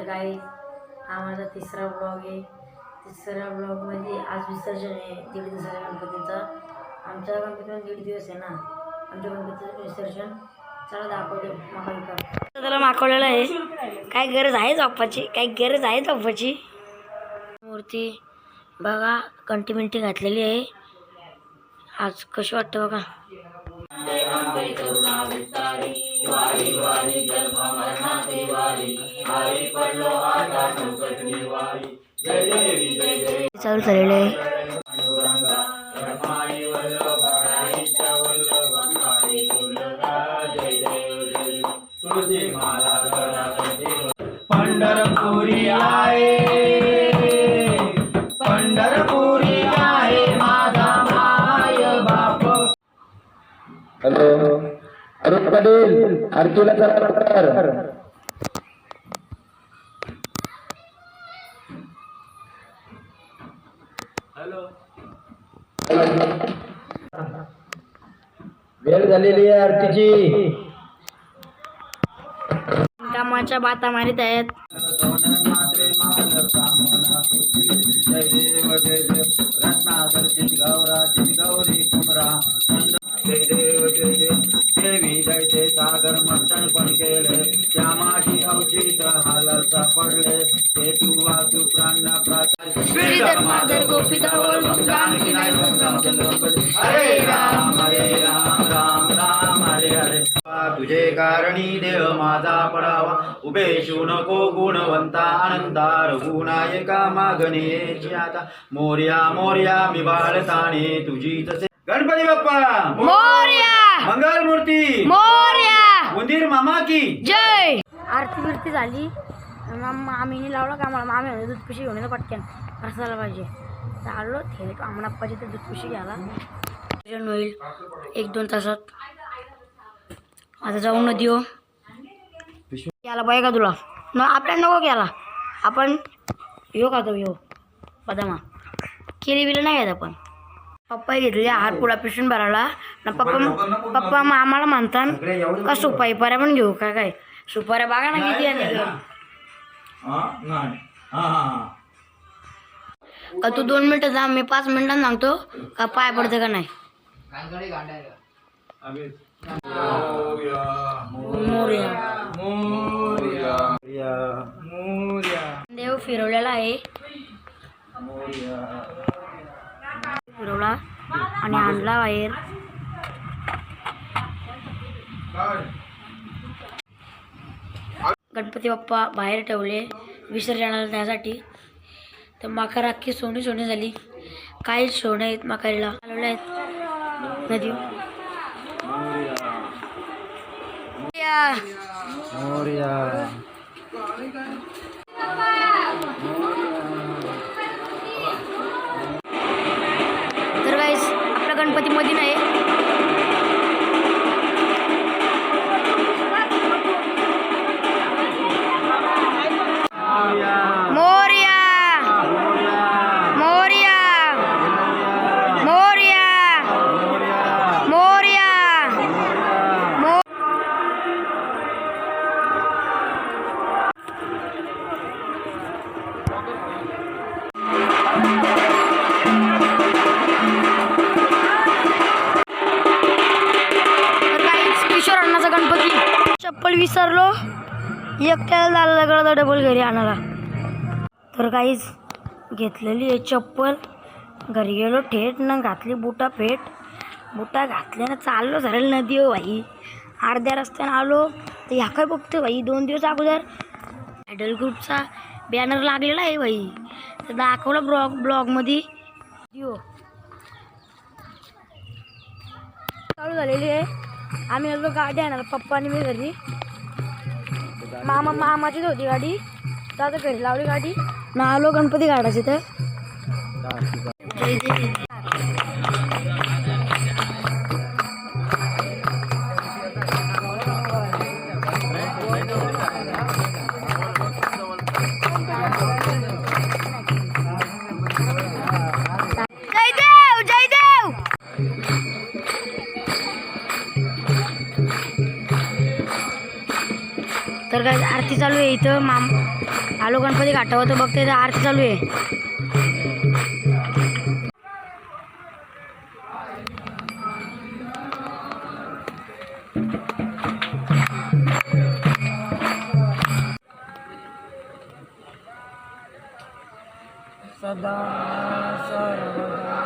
तर काही हा माझा तिसरा ब्लॉग आहे. तिसऱ्या ब्लॉगमध्ये आज विसर्जन आहे 1.5 दिवसाच्या गणपतीचा. आमच्या गणपतीला 1.5 दिवस आहे ना. आमच्या गणपतीचं विसर्जन चला दाखवतो माका. त्याला मागवलेलं आहे. काय गरज आहे झोपाची, काय गरज आहे झोपाची. मूर्ती बघा कंटी घातलेली आहे. आज कशी वाटतं बघा. चालू झालेलं आहे. पंढरपुरी आहे, पंढरपुरी आहे माझा माय बाप. हॅलो अरुण पाटील आरतीला चला लवकर. वेळ झालेली आहे आरतीची. कामाच्या बाता मारित आहेत. देवी दैते सागर मंथन पण केले, त्या माठी अवचित हालात सापडले. ते तू वाचू प्राण हरे राम राम राम हरे हरे. तुझे कारणी देह माझा पडावा, उभेशू नको गुणवंता आनंदा. रघुनायका मागणे आता मोर्या मोर्या मी बाळताने तुझीच. गणपती बाप्पा मोरया, मंगल मूर्ती मोरया, उंदीर मामा की जय. आरती बिरती झाली. मामीने लावला का मला. मामी दूध पिशी घेऊन येतो पटकन रसायला पाहिजे. तर आलो थेट अम्माप्पाची तर दूध पिशी घ्यायला. होईल 1-2 तासात. आता जाऊन न देऊ याला बाय का तुला न आपल्याला नको घ्यायला. आपण यो खातो यो बदामा केली बिलं नाही घेत आपण. पप्पा घेतले हात पुढा पिशून भरायला ना. पप्पा आम्हाला म्हणतात का सुपारी पाऱ्या पण घेऊ का. काय सुपाऱ्या बघा ना किती आहे. का तू 2 मिनिटं जा, मी 5 मिनिटांनी सांगतो का पाय पडते का नाही. देव फिरवलेला आहे. फिरवला आणि आणला बाहेर. गणपती बाप्पा बाहेर ठेवले विसर्जनाला त्यासाठी. तर माका राखी सोनी सोनी झाली. काही सोने आहेत माकारीला आलेले आहेत नदी. तर गाईस आपला गणपती मध्ये नाही. मोरया मोरया मोरया मोरया. किशोर अण्णाचा गणपती. चप्पल विसरलो एकट्याला झालं गळा डबल घरी आणायला. तर काहीच घेतलेली आहे चप्पल. घरी गेलो थेट न घातली बुटा फेट. बुटा घातले ना चाललो झालेलं नदी हो भाई. अर्ध्या रस्त्यानं आलो तर ह्या काय बघतो भाई 2 दिवस अगोदर आयडल ग्रुपचा बॅनर लागलेला आहे भाई. तर दाखवलं ब्लॉगमध्ये दिओ चालू झालेली आहे. आम्ही आलो गाडी आणायला पप्पा आणि मी घरी. मामाचीच होती गाडी. तर आता घरी लावली गाडी ना आलो गणपती काढायचे. तर तर काय आरती आरती चालू आहे इथं आलो गणपती घाटावर तर बघते इथं आरती चालू आहे. सदा सर्वदा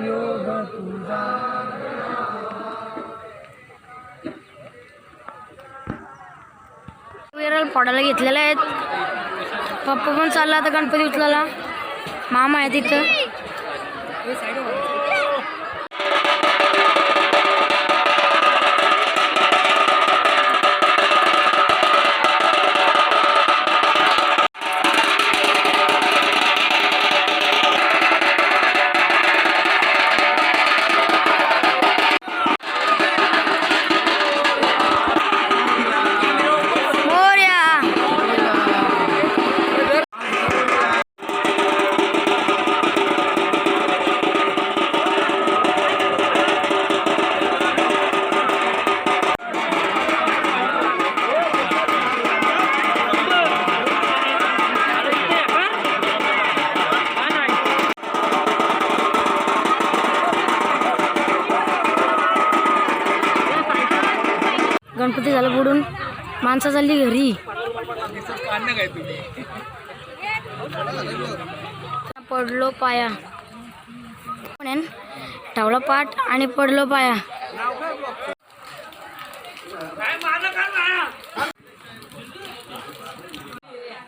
योग तुझा. विरल फोडायला घेतलेले आहेत. पप्पा पण चालला आता गणपती उचलायला. मामा आहे तिथं. गणपती झालं बुडून माणसं चालली घरी. पडलो पाया ठेवला पाठ आणि पडलो पाया.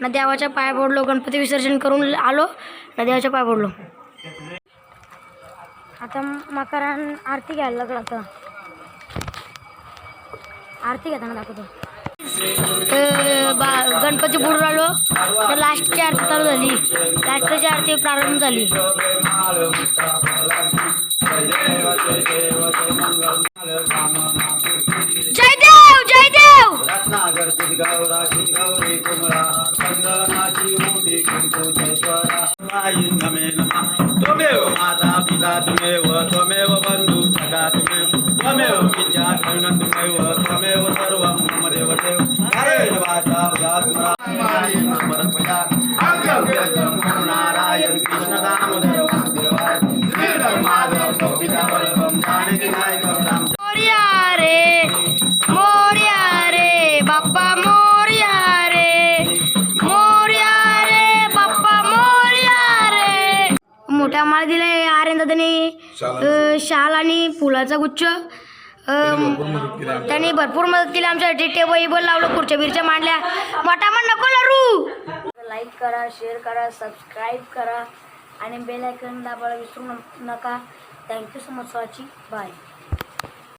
ना देवाच्या पाया पडलो. गणपती विसर्जन करून आलो ना देवाच्या पाया पडलो. आता मकरान आरती घ्यायला लागला. आता आरती घेताना दाखवतो. गणपती बुडून आलो तर लास्टची आरती चालू झाली. लास्टची आरती प्रारंभ झाली. जय देव जय देव. रत्नागर गौरा गौरी कुमरा चंद्रमाची मोठी कुंकुमेश्वरा. त्वमेव माता पिता त्वमेव त्वमेव बंधू सखा त्वमेव विद्या धन त्वमेव त्वमेव सर्वं मम देव देव. नारायण वाचा नारायण कृष्ण दामोदर वासुदेवाय श्रीधर माधव गोपिका वल्लभम जानकी नायकम राम. मोरया रे बाप्पा मोरया रे बाप्पा मोरया रे. मोठ्या माळ दिलाय आर्यन दादाने. शाल आणि फुलाचा गुच्छ. त्यांनी भरपूर मदत केली आमच्यासाठी. टेबल लावलं, खुर्च्या बिरच्या मांडल्या. मोठा पण नको लरू. लाईक करा, शेअर करा, सबस्क्राईब करा आणि बेल आयकॉन दाबायला विसरू नका. Thank you so much watching. Bye.